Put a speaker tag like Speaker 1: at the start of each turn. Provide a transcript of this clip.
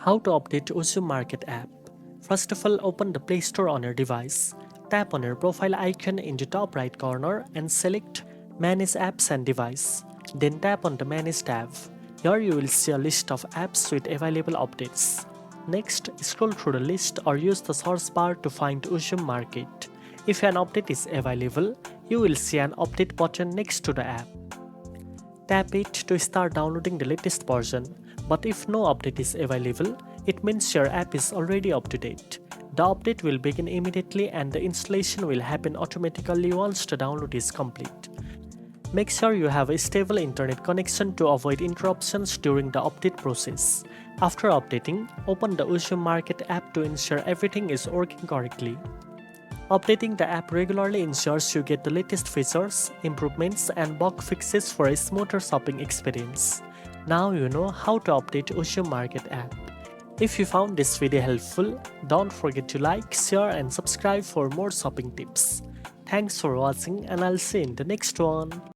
Speaker 1: How to update Uzum Market app. First of all, open the Play Store on your device. Tap on your profile icon in the top right corner and select Manage Apps and Device. Then tap on the Manage tab. Here you will see a list of apps with available updates. Next, scroll through the list or use the search bar to find Uzum Market. If an update is available, you will see an update button next to the app. Tap it to start downloading the latest version, but if no update is available, it means your app is already up to date. The update will begin immediately and the installation will happen automatically once the download is complete. Make sure you have a stable internet connection to avoid interruptions during the update process. After updating, open the Uzum Market app to ensure everything is working correctly. Updating the app regularly ensures you get the latest features, improvements, and bug fixes for a smoother shopping experience. Now you know how to update Uzum Market app. If you found this video helpful, don't forget to like, share, and subscribe for more shopping tips. Thanks for watching, and I'll see you in the next one.